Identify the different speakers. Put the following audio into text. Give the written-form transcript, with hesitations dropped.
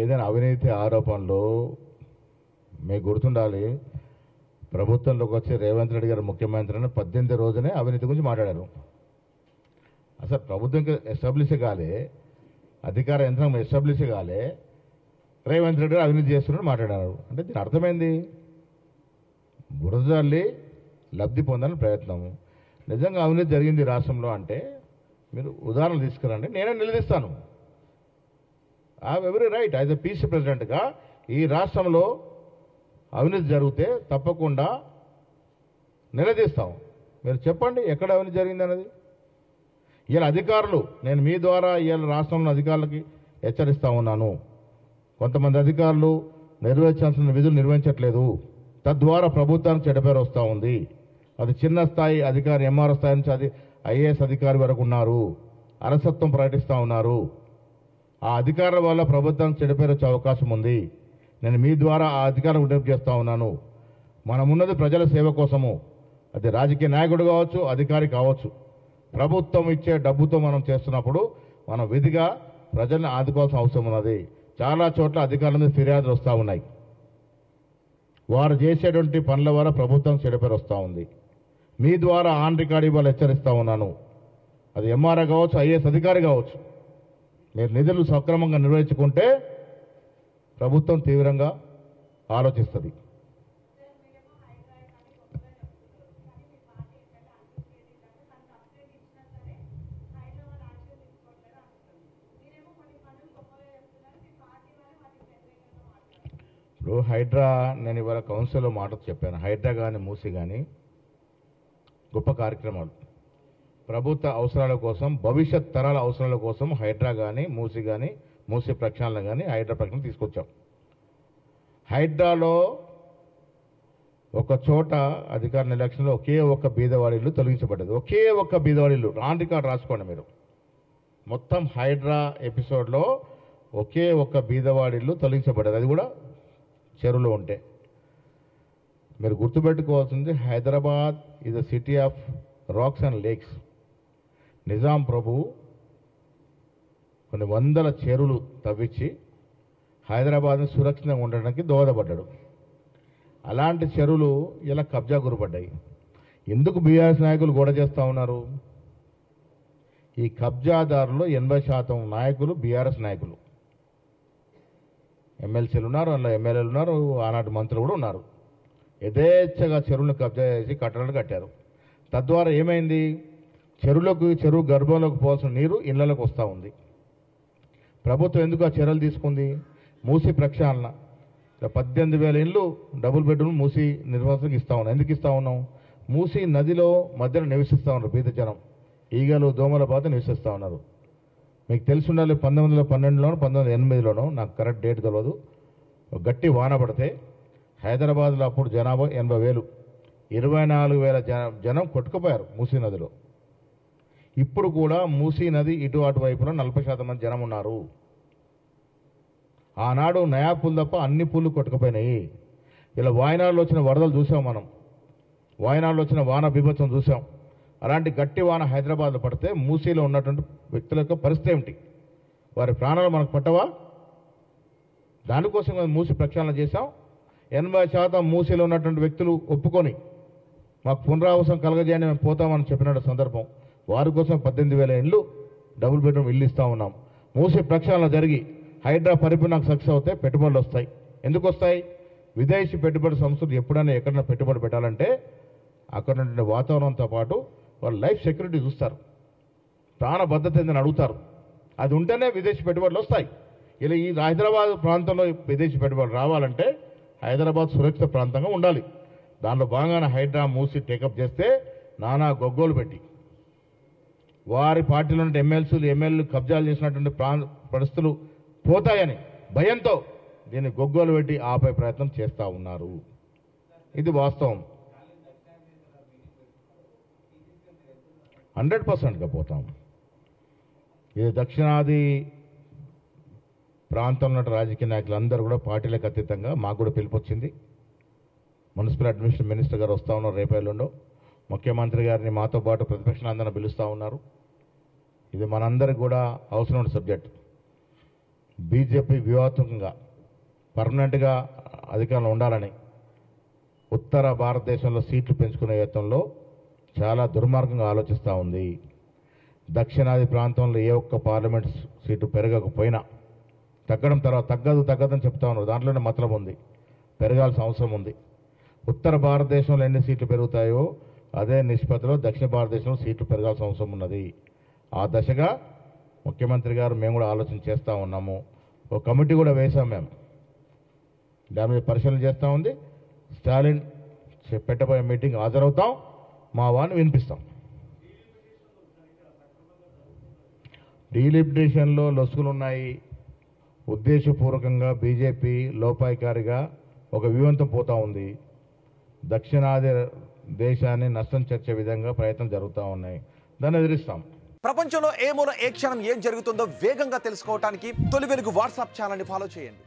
Speaker 1: ఏదైనా అవినీతి ఆరోపణలు మీకు గుర్తుండాలి. ప్రభుత్వంలోకి వచ్చి రేవంత్ రెడ్డి గారు ముఖ్యమంత్రి అని 18 రోజునే అవినీతి గురించి మాట్లాడారు. అసలు ప్రభుత్వం ఎస్టాబ్లిష్ కాలే, అధికార యంత్రం ఎస్టాబ్లిష్ కాలే, రేవంత్ రెడ్డి గారు అవినీతి చేస్తున్నట్టు మాట్లాడారు. అంటే దీని అర్థమైంది, బురదల్లి లబ్ధి పొందాలని ప్రయత్నము. నిజంగా అవినీతి జరిగింది రాష్ట్రంలో అంటే మీరు ఉదాహరణలు తీసుకురండి, నేనే నిలదీస్తాను. Every right as a PC ప్రెసిడెంట్గా ఈ రాష్ట్రంలో అవినీతి జరిగితే తప్పకుండా నిలదీస్తాం. మీరు చెప్పండి ఎక్కడ అవినీతి జరిగింది అన్నది. ఇలా అధికారులు, నేను మీ ద్వారా ఇవాళ రాష్ట్రంలో అధికారులకి హెచ్చరిస్తూ ఉన్నాను, కొంతమంది అధికారులు నిర్వహించాల్సిన విధులు నిర్వహించట్లేదు, తద్వారా ప్రభుత్వానికి చెడ్డ పేరు వస్తూ ఉంది. అది చిన్న స్థాయి అధికారి, ఎంఆర్ఓ స్థాయి నుంచి అది ఐఏఎస్ అధికారి వరకు ఉన్నారు, అలసత్వం ప్రకటిస్తూ ఉన్నారు. ఆ అధికారుల వల్ల ప్రభుత్వానికి చెడ్డ పేరు వచ్చే అవకాశం ఉంది. నేను మీ ద్వారా ఆ అధికారం విజ్ఞప్తి చేస్తూ ఉన్నాను. మనం ఉన్నది ప్రజల సేవ కోసము. అది రాజకీయ నాయకుడు కావచ్చు, అధికారి కావచ్చు. ప్రభుత్వం ఇచ్చే డబ్బుతో మనం చేస్తున్నప్పుడు మనం విధిగా ప్రజల్ని ఆదుకోవాల్సిన అవసరం ఉన్నది. చాలా చోట్ల అధికారుల మీద ఫిర్యాదులు వస్తూ ఉన్నాయి. వారు చేసేటువంటి పనుల వల్ల ప్రభుత్వం చెడ్డ పేరు వస్తూ ఉంది. మీ ద్వారా ఆన్ రికార్డ్ ఇవ్వాలి హెచ్చరిస్తూ ఉన్నాను. అది ఎంఆర్ఓ కావచ్చు, ఐఏఎస్ అధికారి కావచ్చు. మీరు నిధులు సక్రమంగా నిర్వహించుకుంటే ప్రభుత్వం తీవ్రంగా ఆలోచిస్తుంది. ఇప్పుడు హైడ్రా, నేను ఇవాళ కౌన్సిల్లో మాట చెప్పాను, హైడ్రా కానీ మూసి కానీ గొప్ప కార్యక్రమాలు ప్రభుత్వ అవసరాల కోసం, భవిష్యత్ తరాల అవసరాల కోసం హైడ్రా కానీ మూసి ప్రక్షాళన కానీ హైడ్రా ప్రక్షాళన తీసుకొచ్చాం. హైడ్రాలో ఒక చోట అధికార నిర్లక్ష్యంలో ఒకే ఒక్క బీదవాడి ఇల్లు తొలగించబడ్డది. ఒకే ఒక్క బీదవాడి ఇల్లు, ఆన్ రికార్డ్ రాసుకోండి మీరు. మొత్తం హైడ్రా ఎపిసోడ్లో ఒకే ఒక్క బీదవాడి ఇల్లు తొలగించబడ్డది, అది కూడా చెరువులో ఉంటే. మీరు గుర్తుపెట్టుకోవాల్సింది, Hyderabad is a city of rocks and lakes. Nizam ప్రభు కొన్ని వందల చెరువులు తవ్వించి హైదరాబాద్ని సురక్షితంగా ఉండడానికి దోహదపడ్డాడు. అలాంటి చెరువులు ఇలా కబ్జా గురపడ్డాయి. ఎందుకు బీఆర్ఎస్ నాయకులు గొడవ చేస్తూ ఉన్నారు? ఈ కబ్జాదారులు 80% నాయకులు బీఆర్ఎస్ నాయకులు. ఎమ్మెల్సీలు ఉన్నారు, అందులో ఎమ్మెల్యేలు ఉన్నారు, ఆనాటి మంత్రులు కూడా ఉన్నారు. యథేచ్ఛగా చెరువులను కబ్జా చేసి కట్టడాలు కట్టారు. తద్వారా ఏమైంది, చెరువు గర్భంలోకి పోవాల్సిన నీరు ఇళ్లలోకి వస్తూ ఉంది. ప్రభుత్వం ఎందుకు ఆ చర్యలు తీసుకుంది? మూసి ప్రక్షాళన. 18,000 ఇళ్ళు డబుల్ బెడ్రూమ్ మూసి నిర్వాసనకి ఇస్తూ ఉన్నాం. ఎందుకు ఇస్తూ ఉన్నాం? మూసి నదిలో మధ్యలో నివసిస్తూ ఉన్నారు బీద జనం, ఈగలు దోమల బాధ నివసిస్తూ ఉన్నారు. మీకు తెలిసి ఉండాలి, 1912లోనో 1908లోనో, నాకు కరెక్ట్ డేట్ తెలియదు, గట్టి వాన పడితే హైదరాబాద్లో అప్పుడు జనాభా 80,000, 24,000 జనం కొట్టుకుపోయారు మూసీ నదిలో. ఇప్పుడు కూడా మూసీ నది ఇటు అటువైపులో 40% మంది జనం ఉన్నారు. ఆనాడు నయా పూలు తప్ప అన్ని పూలు కొట్టుకుపోయినాయి. ఇలా వాయనాడులో వచ్చిన వరదలు చూసాం మనం, వాయనాడులో వచ్చిన వాన బీభత్సం చూసాం. అలాంటి గట్టి వాన హైదరాబాద్లో పడితే మూసీలో ఉన్నటువంటి వ్యక్తుల యొక్క పరిస్థితి ఏమిటి? వారి ప్రాణాలు మనకు పట్టవా? దానికోసం మూసి ప్రక్షాళన చేశాం. 80% మూసీలో ఉన్నటువంటి వ్యక్తులు ఒప్పుకొని మాకు పునరావాసం కలగజేయని మేము పోతామని చెప్పిన సందర్భం, వారి కోసం 18,000 ఇళ్ళు డబుల్ బెడ్రూమ్ ఇల్లు ఇస్తూ ఉన్నాం. మూసి ప్రక్షాళన జరిగి హైడ్రా పరిపూర్ణంగా సక్సెస్ అవుతే పెట్టుబడులు వస్తాయి. ఎందుకు వస్తాయి? విదేశీ పెట్టుబడి సంస్థలు ఎప్పుడైనా ఎక్కడైనా పెట్టుబడి పెట్టాలంటే అక్కడ ఉన్నటువంటి వాతావరణంతో పాటు వాళ్ళు లైఫ్ సెక్యూరిటీ చూస్తారు, ప్రాణ భద్రత ఏందని అడుగుతారు. అది ఉంటేనే విదేశీ పెట్టుబడులు వస్తాయి. ఇలా ఈ హైదరాబాద్ ప్రాంతంలో విదేశీ పెట్టుబడులు రావాలంటే హైదరాబాద్ సురక్షిత ప్రాంతంగా ఉండాలి. దానిలో భాగంగానే హైడ్రా మూసి టేకప్ చేస్తే నానా గొగ్గోలు పెట్టి వారి పార్టీలో ఉన్న ఎమ్మెల్యేలు కబ్జాలు చేసినటువంటి పరిస్థితులు పోతాయని భయంతో దీన్ని గొగ్గోలు పెట్టి ఆపే ప్రయత్నం చేస్తూ ఉన్నారు. ఇది వాస్తవం. 100%గా పోతాం. ఇది దక్షిణాది ప్రాంతంలో ఉన్న రాజకీయ నాయకులు అందరూ కూడా పార్టీలకు అతీతంగా మాకు కూడా పిలుపొచ్చింది. మున్సిపల్ అడ్మినిస్ట్రేషన్ మినిస్టర్ గారు వస్తూ ఉన్నారు, రేపేళ్ళుండో ముఖ్యమంత్రి గారిని మాతో పాటు ప్రతిపక్షాలందరినీ పిలుస్తూ ఉన్నారు. ఇది మనందరికి కూడా అవసరమైన సబ్జెక్ట్. బీజేపీ వ్యూహాత్మకంగా పర్మనెంట్గా అధికారంలో ఉండాలని ఉత్తర భారతదేశంలో సీట్లు పెంచుకునే యత్నంలో చాలా దుర్మార్గంగా ఆలోచిస్తూ ఉంది. దక్షిణాది ప్రాంతంలో ఏ ఒక్క పార్లమెంట్ సీటు పెరగకపోయినా తగ్గడం తర్వాత తగ్గదని చెప్తా ఉన్నారు. దాంట్లోనే మతలం ఉంది, పెరగాల్సిన అవసరం ఉంది. ఉత్తర భారతదేశంలో ఎన్ని సీట్లు పెరుగుతాయో అదే నిష్పత్తిలో దక్షిణ భారతదేశంలో సీట్లు పెరగాల్సిన అవసరం ఉన్నది. ఆ దశగా ముఖ్యమంత్రి గారు మేము కూడా ఆలోచన చేస్తూ ఉన్నాము. ఒక కమిటీ కూడా వేశాం మేము, దాని మీద పరిశీలన చేస్తూ ఉంది. స్టాలిన్ పెట్టబోయే మీటింగ్ హాజరవుతాం, మా వాడిని వినిపిస్తాం. డీలిమిటేషన్లో లొసుగులు ఉన్నాయి. ఉద్దేశపూర్వకంగా బీజేపీ లోపాయికారిగా ఒక వ్యూహంతో పోతూ ఉంది. దక్షిణాది దేశాన్ని నష్టం చేర్చే విధంగా ప్రయత్నం జరుగుతూ ఉన్నాయి. దాన్ని ఎదిరిస్తాం.
Speaker 2: ప్రపంచంలో ఏ మూల ఏ క్షణం ఏం జరుగుతుందో వేగంగా తెలుసుకోవడానికి తొలి వెలుగు వాట్సాప్ ఛానల్ని ఫాలో చేయండి.